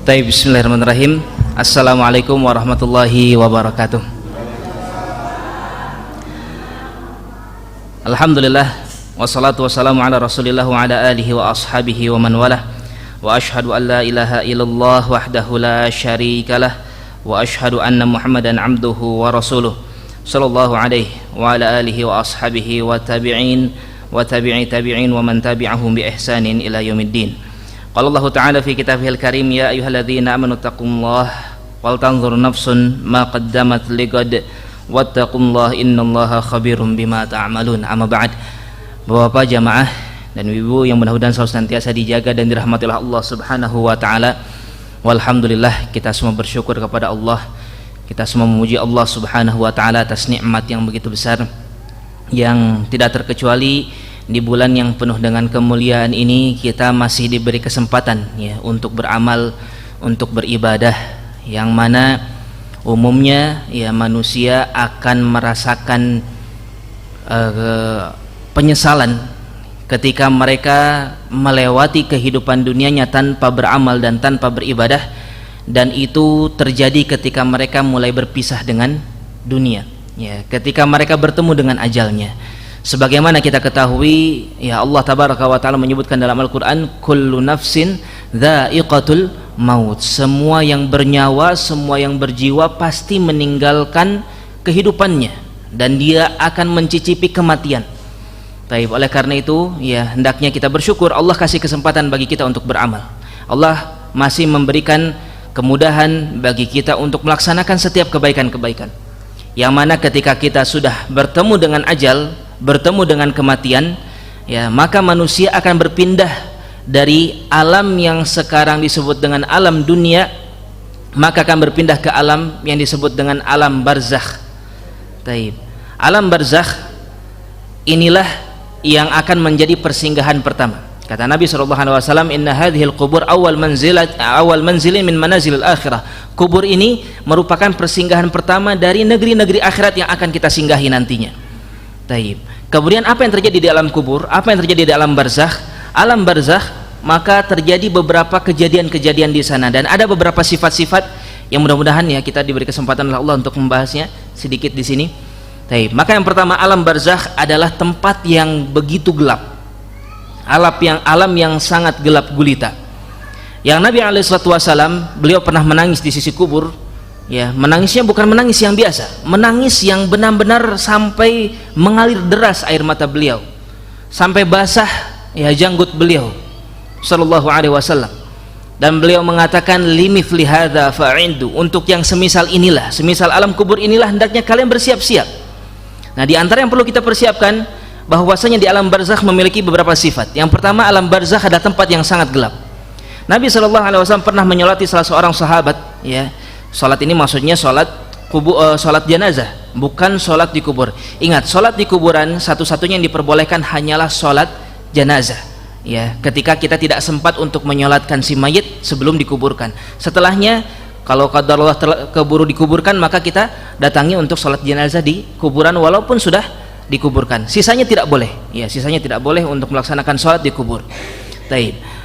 Bismillahirrahmanirrahim. Assalamualaikum warahmatullahi wabarakatuh. Alhamdulillah, wassalatu wassalamu ala rasulillah wa ala alihi wa ashabihi wa man walah. Wa ashhadu an la ilaha illallah wahdahu la syarikalah, wa ashhadu anna muhammadan abduhu wa rasuluh, sallallahu alaihi wa ala alihi wa ashabihi wa tabi'in wa tabi'i tabi'in wa man tabi'ahum bi ihsanin ila yaumiddin. Qala Allah Ta'ala fi kitabihil karim, ya ayyuhalladzina amanu taqullaha wal tanzur nafsun ma qaddamat lighad wattaqullaha innallaha khabirum bima ta'malun. Amma ba'd. Bapak-bapak jamaah dan ibu yang mudah-mudahan selalu senantiasa dijaga dan dirahmati oleh Allah Subhanahu wa taala. Walhamdulillah, kita semua bersyukur kepada Allah. Kita semua memuji Allah Subhanahu wa taala atas nikmat yang begitu besar yang tidak terkecuali di bulan yang penuh dengan kemuliaan ini kita masih diberi kesempatan ya untuk beramal, untuk beribadah, yang mana umumnya ya manusia akan merasakan penyesalan ketika mereka melewati kehidupan dunianya tanpa beramal dan tanpa beribadah, dan itu terjadi ketika mereka mulai berpisah dengan dunia ya, ketika mereka bertemu dengan ajalnya. Sebagaimana kita ketahui ya, Allah tabaraka wa taala menyebutkan dalam Al-Qur'an, kullu nafsin dha'iqatul maut. Semua yang bernyawa, semua yang berjiwa pasti meninggalkan kehidupannya dan dia akan mencicipi kematian. Baik, oleh karena itu ya hendaknya kita bersyukur Allah kasih kesempatan bagi kita untuk beramal. Allah masih memberikan kemudahan bagi kita untuk melaksanakan setiap kebaikan-kebaikan, yang mana ketika kita sudah bertemu dengan ajal, bertemu dengan kematian ya, maka manusia akan berpindah dari alam yang sekarang disebut dengan alam dunia, maka akan berpindah ke alam yang disebut dengan alam barzakh. Taib. Alam barzakh inilah yang akan menjadi persinggahan pertama. Kata Nabi SAW, inna hadhil qubur awal manzilin min manazilil akhirah. Kubur ini merupakan persinggahan pertama dari negeri-negeri akhirat yang akan kita singgahi nantinya. Taib. Kemudian apa yang terjadi di alam kubur? Apa yang terjadi di alam barzakh? Alam barzakh, maka terjadi beberapa kejadian-kejadian di sana dan ada beberapa sifat-sifat yang mudah-mudahan ya kita diberi kesempatan oleh Allah untuk membahasnya sedikit di sini. Taib. Maka yang pertama, alam barzakh adalah tempat yang begitu gelap. Alam yang sangat gelap gulita. Yang Nabi SAW beliau pernah menangis di sisi kubur. Ya, menangisnya bukan menangis yang biasa, menangis yang benar-benar sampai mengalir deras air mata beliau, sampai basah ya janggut beliau sallallahu alaihi wasallam. Dan beliau mengatakan, limithli hadza fa'indu, untuk yang semisal inilah, semisal alam kubur inilah hendaknya kalian bersiap-siap. Nah, di antara yang perlu kita persiapkan bahwasanya di alam barzakh memiliki beberapa sifat. Yang pertama, alam barzakh adalah tempat yang sangat gelap. Nabi sallallahu alaihi wasallam pernah menyolati salah seorang sahabat ya. Salat ini maksudnya salat jenazah, bukan salat di kubur. Ingat, salat di kuburan satu-satunya yang diperbolehkan hanyalah salat jenazah. Ya, ketika kita tidak sempat untuk menyolatkan si mayit sebelum dikuburkan. Setelahnya, kalau qadarullah keburu dikuburkan, maka kita datangi untuk salat jenazah di kuburan walaupun sudah dikuburkan. Sisanya tidak boleh. Ya, sisanya tidak boleh untuk melaksanakan salat di kubur. Taib.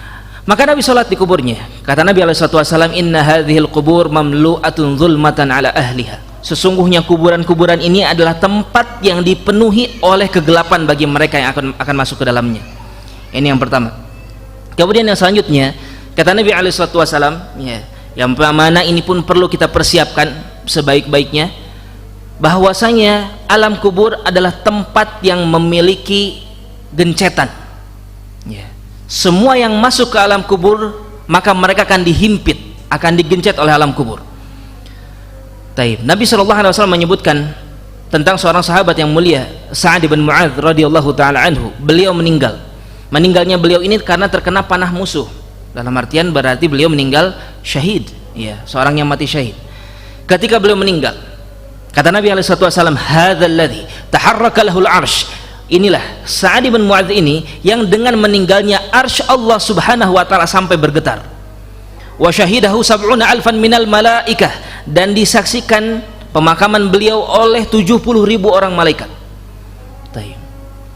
Maka Nabi sholat di kuburnya. Kata Nabi SAW, inna hadhil qubur mamlu'atun zulmatan ala ahliha. Sesungguhnya kuburan-kuburan ini adalah tempat yang dipenuhi oleh kegelapan bagi mereka yang akan masuk ke dalamnya. Ini yang pertama. Kemudian yang selanjutnya, kata Nabi SAW ya, yang mana ini pun perlu kita persiapkan sebaik-baiknya, bahwasanya alam kubur adalah tempat yang memiliki gencetan ya. Semua yang masuk ke alam kubur maka mereka akan dihimpit, akan digencet oleh alam kubur. Taib. Nabi SAW menyebutkan tentang seorang sahabat yang mulia, Sa'ad bin Mu'adz radhiyallahu taala anhu. Beliau meninggal. Meninggalnya beliau ini karena terkena panah musuh. Dalam artian berarti beliau meninggal syahid, ya, seorang yang mati syahid. Ketika beliau meninggal, kata Nabi SAW, hadzal ladzi taharraka lahul 'arsy. Inilah Sa'ad bin Mu'adz ini yang dengan meninggalnya arsy Allah Subhanahu wa taala sampai bergetar. Wa syahidahu sab'una alfan minal malaikah, dan disaksikan pemakaman beliau oleh 70.000 orang malaikat.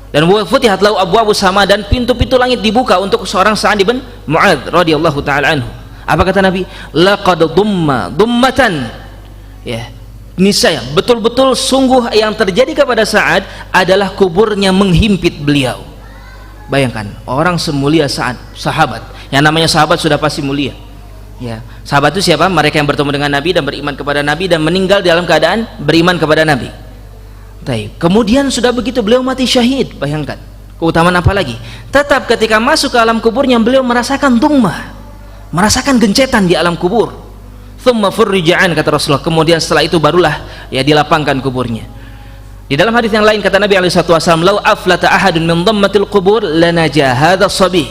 Dan wa futihat lahu abwaabus sama, dan pintu-pintu langit dibuka untuk seorang Sa'ad bin Mu'adz radhiyallahu taala anhu. Apa kata Nabi? Laqad dummatan. Ya, niscaya betul-betul sungguh yang terjadi kepada Sa'ad adalah kuburnya menghimpit beliau. Bayangkan, orang semulia Sa'ad, sahabat. Yang namanya sahabat sudah pasti mulia. Ya, sahabat itu siapa? Mereka yang bertemu dengan Nabi dan beriman kepada Nabi dan meninggal dalam keadaan beriman kepada Nabi. Kemudian sudah begitu beliau mati syahid. Bayangkan, keutamaan apa lagi? Tetap ketika masuk ke alam kuburnya beliau merasakan tummah, merasakan gencetan di alam kubur. Thumma furrija'an, kata Rasulullah. Kemudian setelah itu barulah ya dilapangkan kuburnya. Di dalam hadis yang lain kata Nabi SAW, "Lau aflata ahadun min dhammatil qubur lanaja hadha sabih."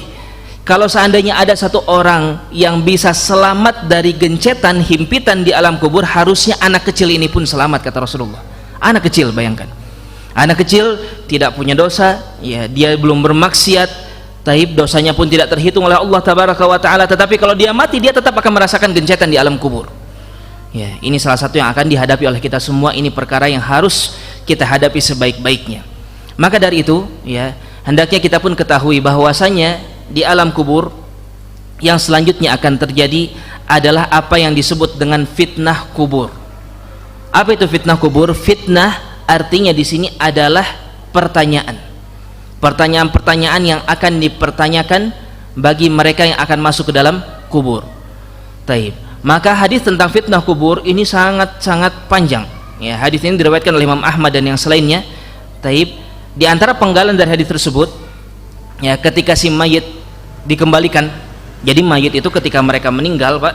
Kalau seandainya ada satu orang yang bisa selamat dari gencetan himpitan di alam kubur, harusnya anak kecil ini pun selamat, kata Rasulullah. Anak kecil, bayangkan. Anak kecil tidak punya dosa, ya, dia belum bermaksiat, taib, dosanya pun tidak terhitung oleh Allah tabaraka wa taala, tetapi kalau dia mati dia tetap akan merasakan gencetan di alam kubur. Ya, ini salah satu yang akan dihadapi oleh kita semua. Ini perkara yang harus kita hadapi sebaik-baiknya. Maka dari itu, ya, hendaknya kita pun ketahui bahwasanya di alam kubur yang selanjutnya akan terjadi adalah apa yang disebut dengan fitnah kubur. Apa itu fitnah kubur? Fitnah artinya di sini adalah pertanyaan. Pertanyaan-pertanyaan yang akan dipertanyakan bagi mereka yang akan masuk ke dalam kubur. Taib. Maka hadis tentang fitnah kubur ini sangat-sangat panjang. Ya, hadis ini diriwayatkan oleh Imam Ahmad dan yang selainnya. Taib. Di antara penggalan dari hadis tersebut, ya, ketika si mayit dikembalikan. Jadi mayit itu ketika mereka meninggal, Pak,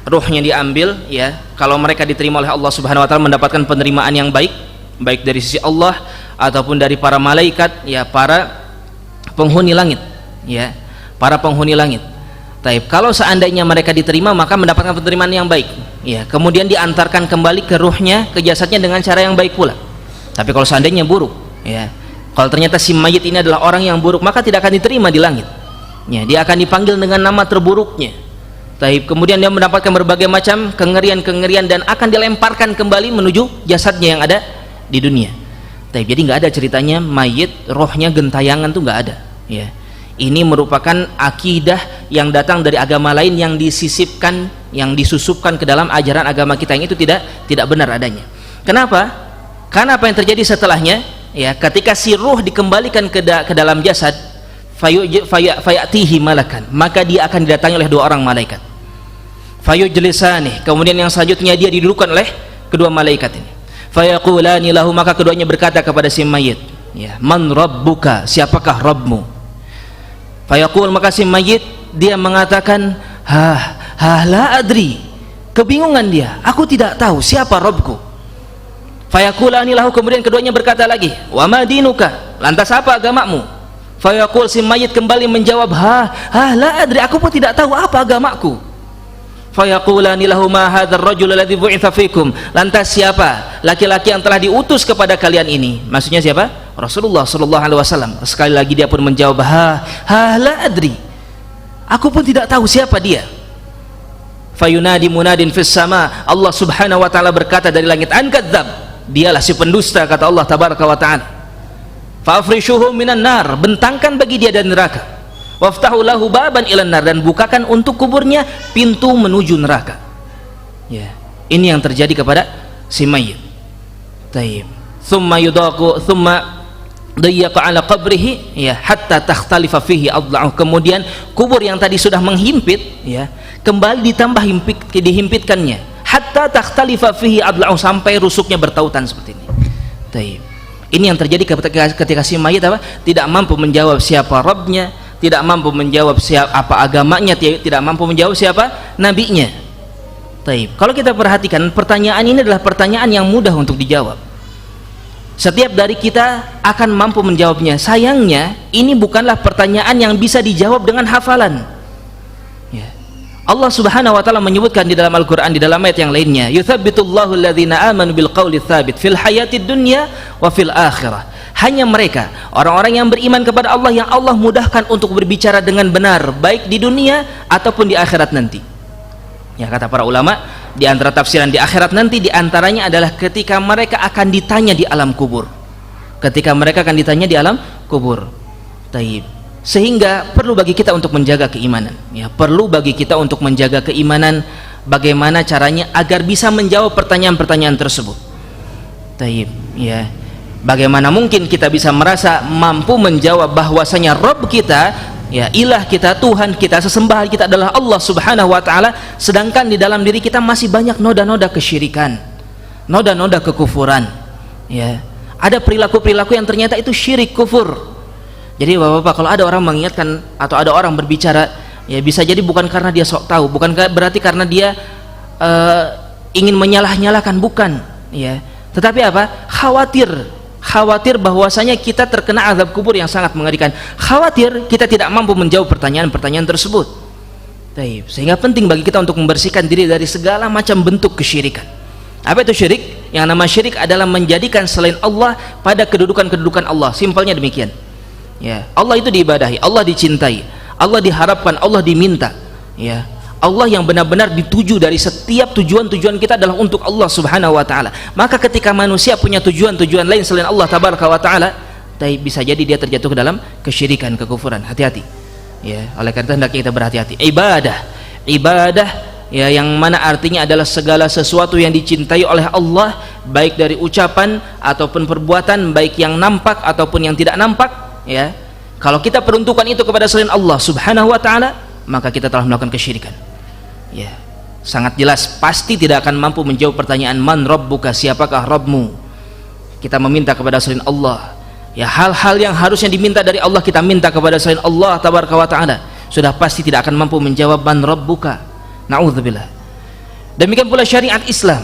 ruhnya diambil, ya. Kalau mereka diterima oleh Allah Subhanahu wa taala mendapatkan penerimaan yang baik, baik dari sisi Allah ataupun dari para malaikat, ya, para penghuni langit, ya. Para penghuni langit. Taib. Kalau seandainya mereka diterima maka mendapatkan penerimaan yang baik, ya. Kemudian diantarkan kembali ke ruhnya, ke jasadnya dengan cara yang baik pula. Tapi kalau seandainya buruk, ya. Kalau ternyata si mayit ini adalah orang yang buruk, maka tidak akan diterima di langit. Ya, dia akan dipanggil dengan nama terburuknya. Taib. Kemudian dia mendapatkan berbagai macam kengerian-kengerian dan akan dilemparkan kembali menuju jasadnya yang ada di dunia. Taib. Jadi nggak ada ceritanya mayit rohnya gentayangan, tuh nggak ada. Ya. Ini merupakan akidah yang datang dari agama lain yang disisipkan, yang disusupkan ke dalam ajaran agama kita, yang itu tidak benar adanya. Kenapa? Karena apa yang terjadi setelahnya? Ya, ketika si ruh dikembalikan ke dalam jasad, fayatihi malakan, maka dia akan didatangi oleh dua orang malaikat. Fayujlisani, kemudian yang selanjutnya dia didudukan oleh kedua malaikat ini. Fayaqulani lahu, maka keduanya berkata kepada si mayit, ya, man rabbuka, siapakah Rabbmu? Fayaqul, maka si mayit dia mengatakan, la adri, kebingungan dia, aku tidak tahu siapa Rabbku. Fayaqulani lahu, kemudian keduanya berkata lagi, wa ma dinuka, lantas apa agamamu? Fayaqul, si mayit kembali menjawab, la adri, aku pun tidak tahu apa agamaku. Fayaqulani lahu ma hadzal rajul alladzi bu'itsa fikum, lantas siapa laki-laki yang telah diutus kepada kalian ini? Maksudnya siapa? Rasulullah sallallahu alaihi wasallam. Sekali lagi dia pun menjawab, la adri, aku pun tidak tahu siapa dia. Fayunadi munadin fis sama, Allah Subhanahu wa taala berkata dari langit, an kadzdzab, dialah si pendusta, kata Allah tabaraka wa taala. Fa'afrishuhu minan nar, bentangkan bagi dia dari neraka. Waftahu lahu baban ilan nar, dan bukakan untuk kuburnya pintu menuju neraka. Ya, ini yang terjadi kepada si mayit. Taib. Thumma yudaqu, thumma dayyaqa ala qabrihi, ya, hatta takhtalifa fihi adla'uh. Kemudian kubur yang tadi sudah menghimpit, ya, kembali ditambah dihimpitkannya, hatta takhtalifa fihi adla'uh, sampai rusuknya bertautan seperti ini. Taib. Ini yang terjadi ketika si mayit tidak mampu menjawab siapa Rabbnya, tidak mampu menjawab siapa apa agamanya, tidak mampu menjawab siapa nabinya. Taib. Kalau kita perhatikan, pertanyaan ini adalah pertanyaan yang mudah untuk dijawab. Setiap dari kita akan mampu menjawabnya. Sayangnya ini bukanlah pertanyaan yang bisa dijawab dengan hafalan. Ya. Allah Subhanahu wa taala menyebutkan di dalam Al-Qur'an, di dalam ayat yang lainnya, yutsabbitullahu alladhina amanu bil qauli tsabit fil hayatid dunya wa fil akhirah. Hanya mereka, orang-orang yang beriman kepada Allah, yang Allah mudahkan untuk berbicara dengan benar, baik di dunia ataupun di akhirat nanti. Ya, kata para ulama, di antara tafsiran di akhirat nanti, di antaranya adalah ketika mereka akan ditanya di alam kubur. Ketika mereka akan ditanya di alam kubur. Taib. Sehingga perlu bagi kita untuk menjaga keimanan, ya, perlu bagi kita untuk menjaga keimanan. Bagaimana caranya agar bisa menjawab pertanyaan-pertanyaan tersebut? Taib, ya. Bagaimana mungkin kita bisa merasa mampu menjawab bahwasanya Rabb kita, ya, ilah kita, Tuhan kita, sesembahan kita adalah Allah Subhanahu wa taala, sedangkan di dalam diri kita masih banyak noda-noda kesyirikan, noda-noda kekufuran, ya. Ada perilaku-perilaku yang ternyata itu syirik, kufur. Jadi Bapak-bapak, kalau ada orang mengingatkan atau ada orang berbicara, ya bisa jadi bukan karena dia sok tahu, bukan berarti karena dia ingin menyalah-nyalahkan, bukan, ya. Tetapi apa? Khawatir bahwasanya kita terkena azab kubur yang sangat mengerikan. Khawatir kita tidak mampu menjawab pertanyaan-pertanyaan tersebut. Baik, sehingga penting bagi kita untuk membersihkan diri dari segala macam bentuk kesyirikan. Apa itu syirik? Yang nama syirik adalah menjadikan selain Allah pada kedudukan-kedudukan Allah. Simpelnya demikian. Ya, Allah itu diibadahi, Allah dicintai, Allah diharapkan, Allah diminta. Ya, Allah yang benar-benar dituju dari setiap tujuan-tujuan kita adalah untuk Allah Subhanahu wa taala. Maka ketika manusia punya tujuan-tujuan lain selain Allah tabaraka wa taala, bisa jadi dia terjatuh ke dalam kesyirikan, kekufuran. Hati-hati. Ya, oleh karena itu hendaknya kita berhati-hati. Ibadah, ya, yang mana artinya adalah segala sesuatu yang dicintai oleh Allah, baik dari ucapan ataupun perbuatan, baik yang nampak ataupun yang tidak nampak. Ya, kalau kita peruntukan itu kepada selain Allah Subhanahu wa taala, maka kita telah melakukan kesyirikan. Ya, sangat jelas pasti tidak akan mampu menjawab pertanyaan man rabbuka, siapakah Rabbmu. Kita meminta kepada selain Allah, ya, hal-hal yang harusnya diminta dari Allah kita minta kepada selain Allah tabaraka wa taala, sudah pasti tidak akan mampu menjawab man rabbuka. Na'udzubillah. Demikian pula syariat Islam,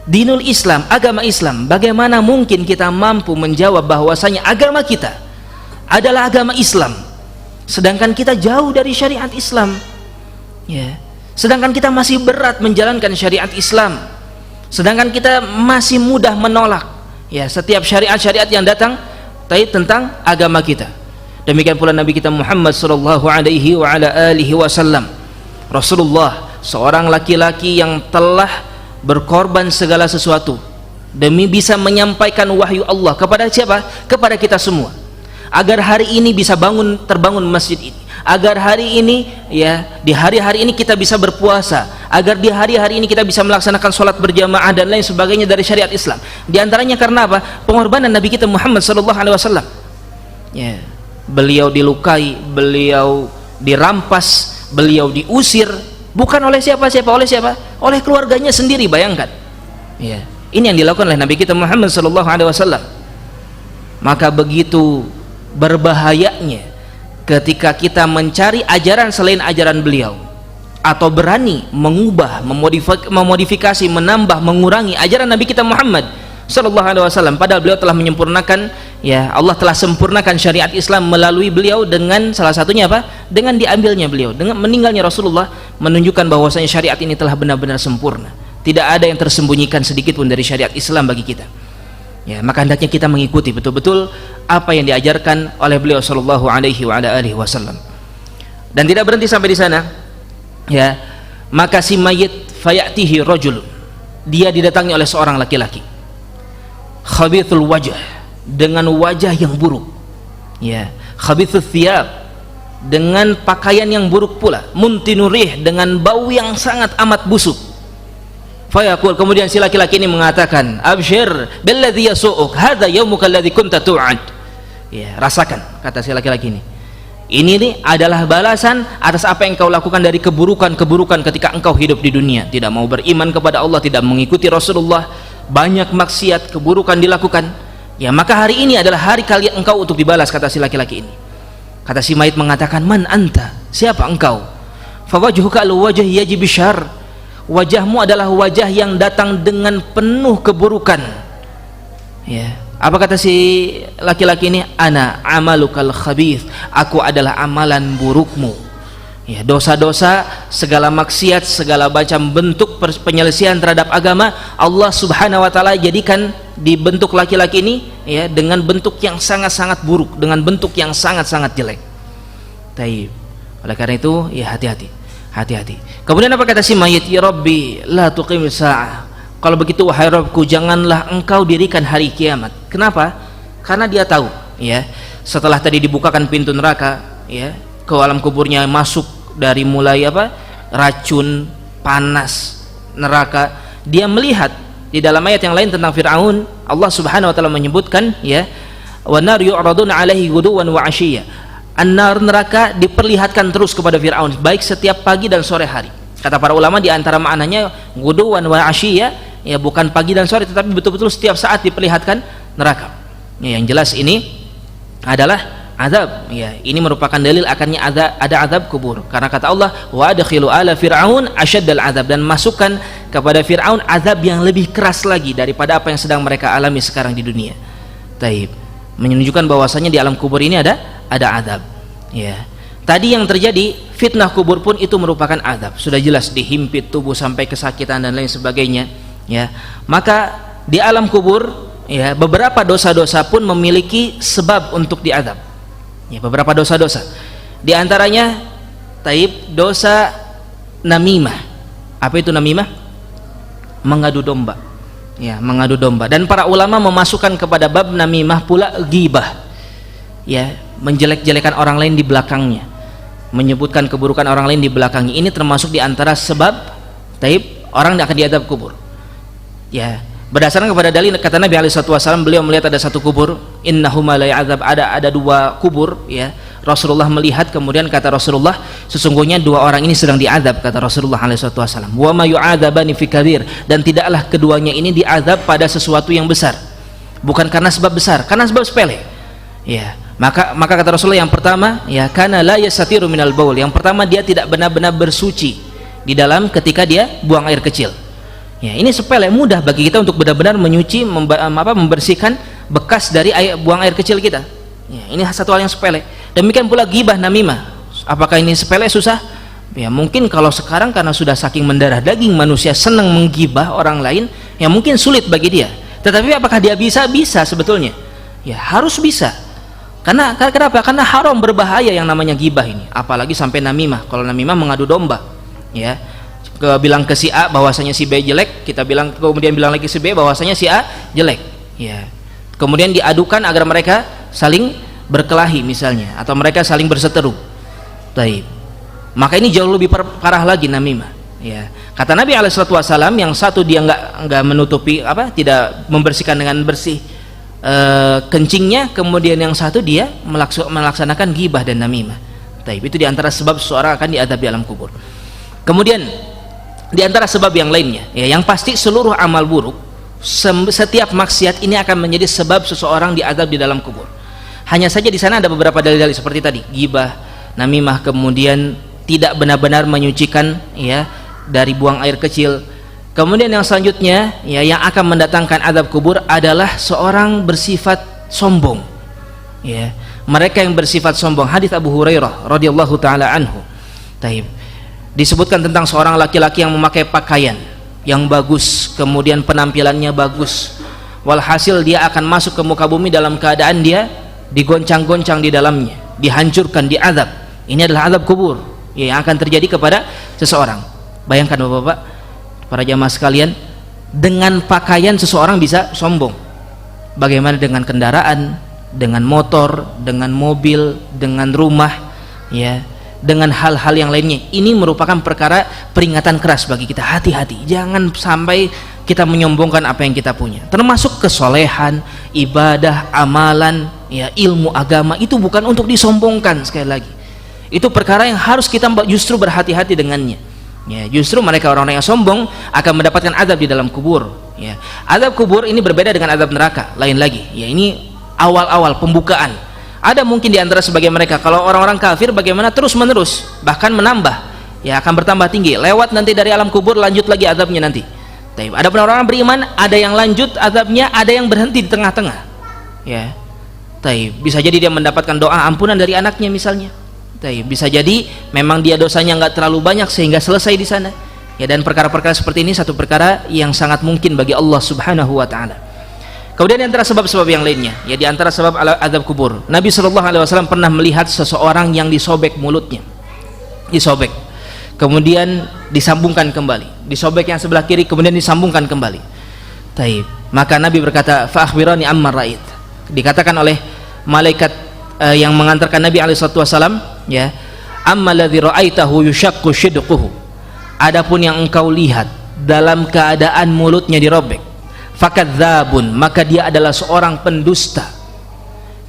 dinul Islam, agama Islam. Bagaimana mungkin kita mampu menjawab bahwasanya agama kita adalah agama Islam, sedangkan kita jauh dari syariat Islam, ya. Sedangkan kita masih berat menjalankan syariat Islam, sedangkan kita masih mudah menolak, ya, setiap syariat-syariat yang datang tentang agama kita. Demikian pula Nabi kita Muhammad sallallahu alaihi wa ala alihi wasallam, Rasulullah, seorang laki-laki yang telah berkorban segala sesuatu demi bisa menyampaikan wahyu Allah kepada siapa? Kepada kita semua, agar hari ini bisa terbangun masjid ini, agar hari ini, ya, di hari-hari ini kita bisa berpuasa, agar di hari-hari ini kita bisa melaksanakan sholat berjamaah dan lain sebagainya dari syariat Islam. Di antaranya karena apa? Pengorbanan Nabi kita Muhammad sallallahu alaihi wasallam. Ya, beliau dilukai, beliau dirampas, beliau diusir, bukan oleh siapa-siapa, oleh siapa? Oleh keluarganya sendiri, bayangkan. Ya, ini yang dilakukan oleh Nabi kita Muhammad sallallahu alaihi wasallam. Maka begitu berbahayanya ketika kita mencari ajaran selain ajaran beliau, atau berani mengubah, memodifikasi, menambah, mengurangi ajaran Nabi kita Muhammad sallallahu alaihi wasallam, padahal beliau telah menyempurnakan, ya, Allah telah sempurnakan syariat Islam melalui beliau, dengan salah satunya apa? Dengan diambilnya beliau, dengan meninggalnya Rasulullah, menunjukkan bahwasanya syariat ini telah benar-benar sempurna. Tidak ada yang tersembunyikan sedikit pun dari syariat Islam bagi kita. Ya, maka hendaknya kita mengikuti betul-betul apa yang diajarkan oleh beliau sallallahu alaihi wa ala alihi wasallam. Dan tidak berhenti sampai di sana, ya. Maka si mayit fayatihi rajul, dia didatangi oleh seorang laki-laki, khabithul wajah, dengan wajah yang buruk, ya, khabithul thiyab, dengan pakaian yang buruk pula, muntinurih, dengan bau yang sangat amat busuk. Fayaqul, kemudian si laki-laki ini mengatakan, abshir billadhi yasu'uk, hadha yaumuka alladhi kunta tu'ad. Ya, rasakan, kata si laki-laki ini nih adalah balasan atas apa yang kau lakukan dari keburukan-keburukan ketika engkau hidup di dunia, tidak mau beriman kepada Allah, tidak mengikuti Rasulullah, banyak maksiat, keburukan dilakukan. Ya, maka hari ini adalah hari kalian engkau untuk dibalas, kata si laki-laki ini. Kata si mayit mengatakan, man anta, siapa engkau? Fawajhuka al-wajh yajib syarr, wajahmu adalah wajah yang datang dengan penuh keburukan. Ya, apa kata si laki-laki ini? Ana amalukal khabith, aku adalah amalan burukmu. Ya, dosa-dosa, segala maksiat, segala macam bentuk penyelesaian terhadap agama, Allah Subhanahu wa taala jadikan di bentuk laki-laki ini, ya, dengan bentuk yang sangat-sangat buruk, dengan bentuk yang sangat-sangat jelek. Taib. Oleh karena itu, ya, hati-hati. Hati-hati. Kemudian apa kata si mayit? Ya Rabbi, la tuqim sa'ah. Kalau begitu wahai Rabbku, janganlah engkau dirikan hari kiamat. Kenapa? Karena dia tahu, ya, setelah tadi dibukakan pintu neraka, ya, ke alam kuburnya masuk dari mulai apa, racun, panas, neraka. Dia melihat di dalam ayat yang lain tentang Fir'aun, Allah Subhanahu wa taala menyebutkan, ya, wa nar yu'raduna 'alaihi ghuduwan wa 'ashiyya. An-nar, neraka, diperlihatkan terus kepada Fir'aun baik setiap pagi dan sore hari. Kata para ulama di antara maknanya ghuduwan wa 'ashiyya, ya, bukan pagi dan sore tetapi betul-betul setiap saat diperlihatkan neraka. Ya, yang jelas ini adalah azab, ya, ini merupakan dalil akannya ada azab kubur, karena kata Allah, wa adkhilu ala fir'aun asyaddal azab, dan masukkan kepada Fir'aun azab yang lebih keras lagi daripada apa yang sedang mereka alami sekarang di dunia. Taib, menunjukkan bahwasanya di alam kubur ini ada azab, ya. Tadi yang terjadi fitnah kubur pun itu merupakan azab, sudah jelas dihimpit tubuh sampai kesakitan dan lain sebagainya, ya. Maka di alam kubur, ya, beberapa dosa-dosa pun memiliki sebab untuk diazab. Ya, beberapa dosa-dosa. Di antaranya taib dosa namimah. Apa itu namimah? Mengadu domba. Ya, mengadu domba. Dan para ulama memasukkan kepada bab namimah pula ghibah. Ya, menjelek-jelekan orang lain di belakangnya. Menyebutkan keburukan orang lain di belakangnya. Ini termasuk di antara sebab taib orang akan diazab kubur. Ya, berdasarkan kepada dalil kata Nabi SAW, beliau melihat ada satu kubur, innahuma la ya'adzab, ada dua kubur, ya. Rasulullah melihat, kemudian kata Rasulullah, sesungguhnya dua orang ini sedang diazab, kata Rasulullah SAW. Wa ma yu'adzabani fi kabir, dan tidaklah keduanya ini diazab pada sesuatu yang besar, bukan karena sebab besar, karena sebab sepele, ya. Maka kata Rasulullah, yang pertama, ya, kana la yastatiru minal baul, yang pertama dia tidak benar-benar bersuci di dalam ketika dia buang air kecil. Ya, ini sepele, mudah bagi kita untuk benar-benar menyuci, membersihkan bekas dari buang air kecil kita. Ya, ini satu hal yang sepele. Demikian pula ghibah namimah. Apakah ini sepele, susah? Ya, mungkin kalau sekarang karena sudah saking mendarah daging manusia senang menggibah orang lain, ya mungkin sulit bagi dia. Tetapi apakah dia bisa? Bisa sebetulnya. Ya, harus bisa. Karena kenapa? Karena haram, berbahaya yang namanya ghibah ini. Apalagi sampai namimah. Kalau namimah mengadu domba, ya. Bilang ke si A bahwasanya si B jelek, kita bilang, kemudian bilang lagi si B bahwasanya si A jelek, ya. Kemudian diadukan agar mereka saling berkelahi misalnya, atau mereka saling berseteru. Taib. Maka ini jauh lebih parah lagi namimah, ya. Kata Nabi SAW, yang satu dia nggak menutupi tidak membersihkan dengan bersih kencingnya, kemudian yang satu dia melaksanakan ghibah dan namimah. Taib. Itu diantara sebab seseorang akan diazab di alam kubur. Kemudian di antara sebab yang lainnya, ya, yang pasti seluruh amal buruk, setiap maksiat ini akan menjadi sebab seseorang diazab di dalam kubur. Hanya saja di sana ada beberapa dalil-dalil seperti tadi, ghibah, namimah, kemudian tidak benar-benar menyucikan, ya, dari buang air kecil. Kemudian yang selanjutnya, ya, yang akan mendatangkan azab kubur adalah seorang bersifat sombong, ya. Mereka yang bersifat sombong. Hadis Abu Hurairah radhiyallahu taala anhu. Taib. Disebutkan tentang seorang laki-laki yang memakai pakaian yang bagus, kemudian penampilannya bagus, walhasil dia akan masuk ke muka bumi dalam keadaan dia digoncang-goncang di dalamnya, dihancurkan, diazab. Ini adalah azab kubur, ya, yang akan terjadi kepada seseorang. Bayangkan bapak-bapak, para jamaah sekalian, dengan pakaian seseorang bisa sombong. Bagaimana dengan kendaraan, dengan motor, dengan mobil, dengan rumah, ya, dengan hal-hal yang lainnya. Ini merupakan perkara peringatan keras bagi kita. Hati-hati, jangan sampai kita menyombongkan apa yang kita punya, termasuk kesolehan, ibadah, amalan, ya, ilmu agama. Itu bukan untuk disombongkan. Sekali lagi, itu perkara yang harus kita justru berhati-hati dengannya, ya. Justru mereka orang-orang yang sombong akan mendapatkan azab di dalam kubur, ya. Azab kubur ini berbeda dengan azab neraka, lain lagi, ya. Ini awal-awal pembukaan. Ada mungkin di antara sebagian mereka, kalau orang-orang kafir bagaimana, terus menerus, bahkan menambah, ya, akan bertambah tinggi, lewat nanti dari alam kubur lanjut lagi azabnya nanti. Ada pun orang-orang beriman, ada yang lanjut azabnya, ada yang berhenti di tengah-tengah, ya. Bisa jadi dia mendapatkan doa ampunan dari anaknya misalnya. Bisa jadi memang dia dosanya nggak terlalu banyak sehingga selesai di sana, ya. Dan perkara-perkara seperti ini satu perkara yang sangat mungkin bagi Allah Subhanahu wa taala. Kemudian di antara sebab-sebab yang lainnya, ya, di antara sebab azab kubur, Nabi SAW pernah melihat seseorang yang disobek mulutnya, disobek, kemudian disambungkan kembali, disobek yang sebelah kiri, kemudian disambungkan kembali. Maka Nabi berkata, fa akhbirani amma ra'ait. Dikatakan oleh malaikat yang mengantarkan Nabi SAW, ya, amma alladzi ra'aitahu yushaqqu shidquhu, adapun yang engkau lihat dalam keadaan mulutnya dirobek, fakadzabun, maka dia adalah seorang pendusta,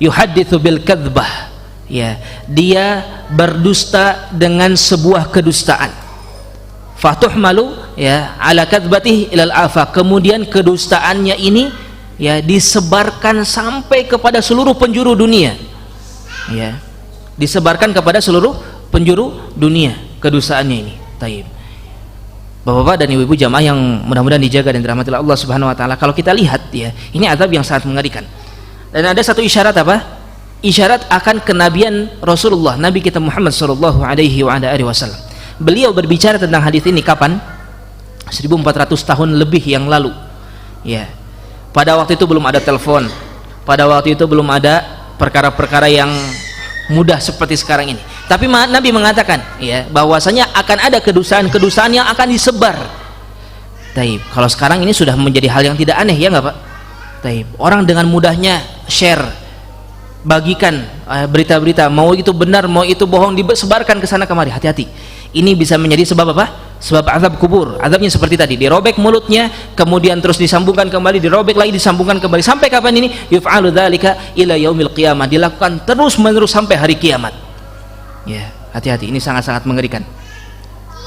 yuhadditsu bil kadzbah, ya, dia berdusta dengan sebuah kedustaan, fatuhmalu, ya, ala kadzbatihi ilal afaq, kemudian kedustaannya ini, ya, disebarkan sampai kepada seluruh penjuru dunia, ya, disebarkan kepada seluruh penjuru dunia kedustaannya ini. Taib. Bapak-bapak dan ibu-ibu jamaah yang mudah-mudahan dijaga dan dirahmati Allah Subhanahu wa taala, kalau kita lihat, ya, ini azab yang sangat mengerikan. Dan ada satu isyarat apa? Isyarat akan kenabian Rasulullah, Nabi kita Muhammad sallallahu alaihi wasallam. Beliau berbicara tentang hadis ini kapan? 1400 tahun lebih yang lalu. Ya. Pada waktu itu belum ada telepon. Pada waktu itu belum ada perkara-perkara yang mudah seperti sekarang ini. Tapi Nabi mengatakan, ya, bahwasanya akan ada kedustaan-kedustaan yang akan disebar. Taib. Kalau sekarang ini sudah menjadi hal yang tidak aneh, ya enggak, Pak? Taib. Orang dengan mudahnya share, bagikan berita-berita, mau itu benar, mau itu bohong, disebarkan ke sana kemari. Hati-hati. Ini bisa menjadi sebab apa? Sebab azab kubur. Azabnya seperti tadi, dirobek mulutnya, kemudian terus disambungkan kembali, dirobek lagi, disambungkan kembali. Sampai kapan ini? Yuf'alu dzalika ila yaumil qiyamah. Dilakukan terus-menerus sampai hari kiamat. Ya, hati-hati, ini sangat-sangat mengerikan.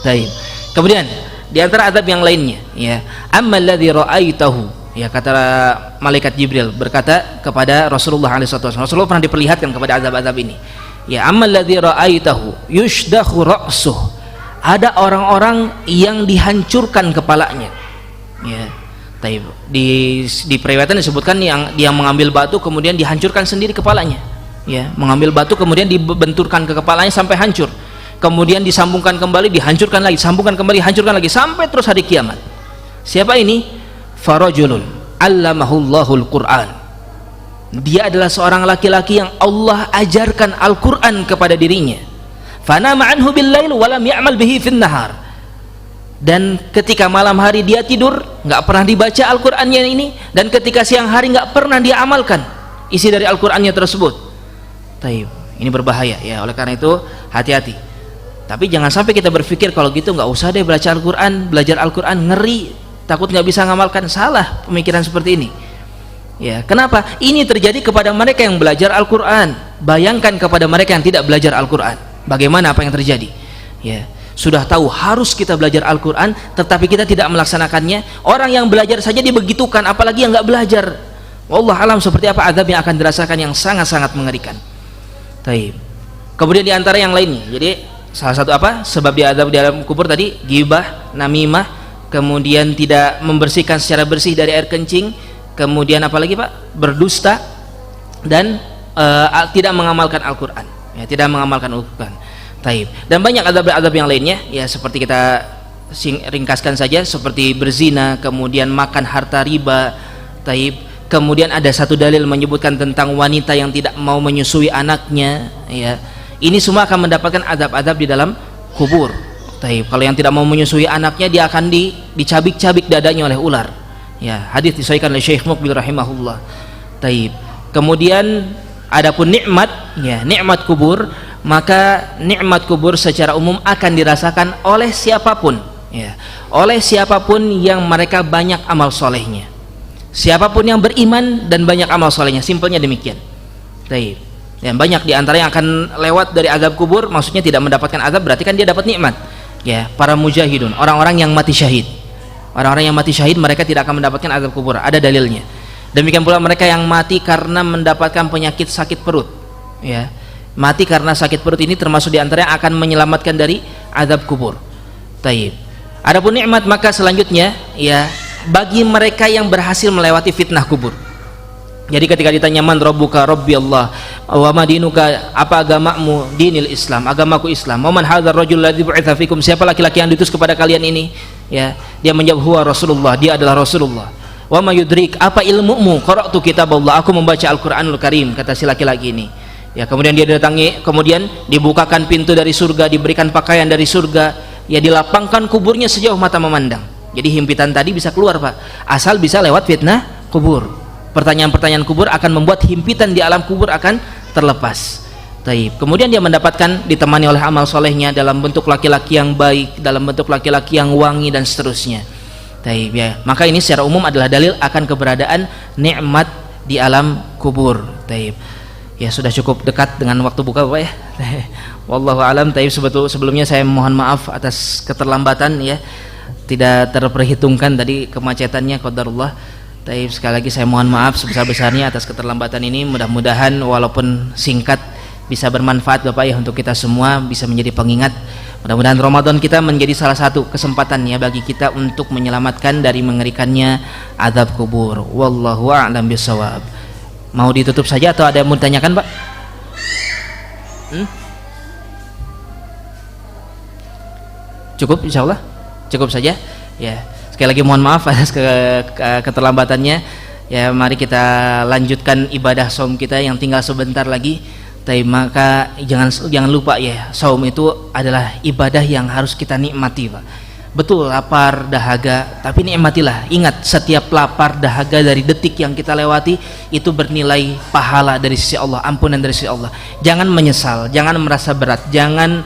Baik. Kemudian di antara azab yang lainnya, ya, ammal ladzi ra'aitahu, ya, kata malaikat Jibril berkata kepada Rasulullah SAW. Rasulullah pernah diperlihatkan kepada azab-azab ini. Ya, ammal ladzi ra'aitahu yushdakhu ra'suh, ada orang-orang yang dihancurkan kepalanya, ya. Taib. Di periwayatan disebutkan yang dia mengambil batu kemudian dihancurkan sendiri kepalanya, ya, mengambil batu kemudian dibenturkan ke kepalanya sampai hancur, kemudian disambungkan kembali, dihancurkan lagi, sambungkan kembali, hancurkan lagi, sampai terus hari kiamat. Siapa ini? Farajulun allamahullahul Qur'an, dia adalah seorang laki-laki yang Allah ajarkan Al-Quran kepada dirinya. Fanama anhu bil-lail wa lam ya'mal bihi fin nahar, dan ketika malam hari dia tidur, nggak pernah dibaca Al-Qur'annya ini, dan ketika siang hari nggak pernah dia amalkan isi dari Al-Qur'annya tersebut. Taib. Ini berbahaya, ya. Oleh karena itu hati-hati. Tapi jangan sampai kita berpikir kalau gitu nggak usah deh belajar Al-Qur'an, ngeri, takut nggak bisa ngamalkan. Salah pemikiran seperti ini. Ya, kenapa? Ini terjadi kepada mereka yang belajar Al-Qur'an. Bayangkan kepada mereka yang tidak belajar Al-Qur'an, bagaimana apa yang terjadi? Ya, sudah tahu harus kita belajar Al-Qur'an, tetapi kita tidak melaksanakannya. Orang yang belajar saja dibegitukan, apalagi yang nggak belajar. Wallah alam seperti apa azab yang akan dirasakan, yang sangat-sangat mengerikan. Taib. Kemudian di antara yang lainnya, jadi salah satu apa? Sebab di azab di alam kubur tadi, ghibah, namimah, kemudian tidak membersihkan secara bersih dari air kencing, kemudian apalagi, Pak? Berdusta, dan tidak mengamalkan Al-Qur'an. Ya, tidak mengamalkan Al-Qur'an. Taib. Dan banyak azab-azab yang lainnya, ya, seperti kita ringkaskan saja, seperti berzina, kemudian makan harta riba. Taib. Kemudian ada satu dalil menyebutkan tentang wanita yang tidak mau menyusui anaknya, ya. Ini semua akan mendapatkan azab-azab di dalam kubur. Taib. Kalau yang tidak mau menyusui anaknya, dia akan dicabik-cabik dadanya oleh ular. Ya, hadis disahihkan oleh Syekh Muqbil rahimahullah. Taib. Kemudian adapun nikmat, ya, nikmat kubur, maka nikmat kubur secara umum akan dirasakan oleh siapapun, ya, oleh siapapun yang mereka banyak amal solehnya, siapapun yang beriman dan banyak amal solehnya, simpelnya demikian. Taib. Dan banyak diantara yang akan lewat dari azab kubur, maksudnya tidak mendapatkan azab, berarti kan dia dapat nikmat, ya. Para mujahidun, orang-orang yang mati syahid, orang-orang yang mati syahid, mereka tidak akan mendapatkan azab kubur, ada dalilnya. Demikian pula mereka yang mati karena mendapatkan penyakit sakit perut, ya, mati karena sakit perut ini termasuk diantara yang akan menyelamatkan dari azab kubur. Taib. Adapun nikmat, maka selanjutnya, ya, bagi mereka yang berhasil melewati fitnah kubur. Jadi ketika ditanya man rabbuka, rabbi Allah, wa madinuka, apa agamamu, dinil Islam, agamaku Islam. Wa man hadzal rajul ladzi bu'itsa fikum, siapa laki-laki yang diutus kepada kalian ini? Ya, dia menjawab huwa Rasulullah, dia adalah Rasulullah. Wa ma yudrik, apa ilmumu? Qara'tu kitaballah, aku membaca Al-Qur'anul Karim, kata si laki-laki ini. Ya, kemudian dia datangi, kemudian dibukakan pintu dari surga, diberikan pakaian dari surga, ya, dilapangkan kuburnya sejauh mata memandang. Jadi himpitan tadi bisa keluar, Pak, asal bisa lewat fitnah kubur. Pertanyaan-pertanyaan kubur akan membuat himpitan di alam kubur akan terlepas. Taib. Kemudian dia mendapatkan ditemani oleh amal solehnya dalam bentuk laki-laki yang baik, dalam bentuk laki-laki yang wangi dan seterusnya. Taib ya. Maka ini secara umum adalah dalil akan keberadaan nikmat di alam kubur. Taib. Ya sudah cukup dekat dengan waktu buka Bapak ya. Wallahu alam. Taib. Sebelumnya saya mohon maaf atas keterlambatan ya. Tidak terperhitungkan tadi kemacetannya qadarullah. Taib. Sekali lagi saya mohon maaf sebesar-besarnya atas keterlambatan ini. Mudah-mudahan walaupun singkat bisa bermanfaat Bapak ya untuk kita semua, bisa menjadi pengingat. Mudah-mudahan Ramadan kita menjadi salah satu kesempatan ya bagi kita untuk menyelamatkan dari mengerikannya azab kubur. Wallahu a'lam bishawab. Mau ditutup saja atau ada yang mau ditanyakan Pak? Cukup insyaallah? Cukup saja ya. Sekali lagi mohon maaf atas keterlambatannya ya. Mari kita lanjutkan ibadah saum kita yang tinggal sebentar lagi. Tapi maka jangan lupa ya, saum itu adalah ibadah yang harus kita nikmati Pak. Betul lapar dahaga, tapi nikmatilah. Ingat, setiap lapar dahaga dari detik yang kita lewati itu bernilai pahala dari sisi Allah, ampunan dari sisi Allah. Jangan menyesal, jangan merasa berat, jangan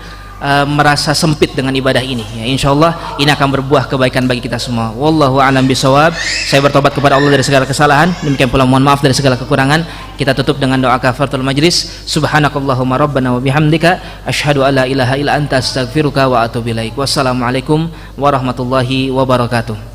merasa sempit dengan ibadah ini ya. Insyaallah ini akan berbuah kebaikan bagi kita semua. Wallahu a'lam bishawab. Saya bertobat kepada Allah dari segala kesalahan, demikian pula mohon maaf dari segala kekurangan. Kita tutup dengan doa kafaratul majlis. Subhanakallahumma rabbana wa bihamdika asyhadu an la ilaha illa anta astaghfiruka wa atubu ilaik. Wassalamualaikum warahmatullahi wabarakatuh.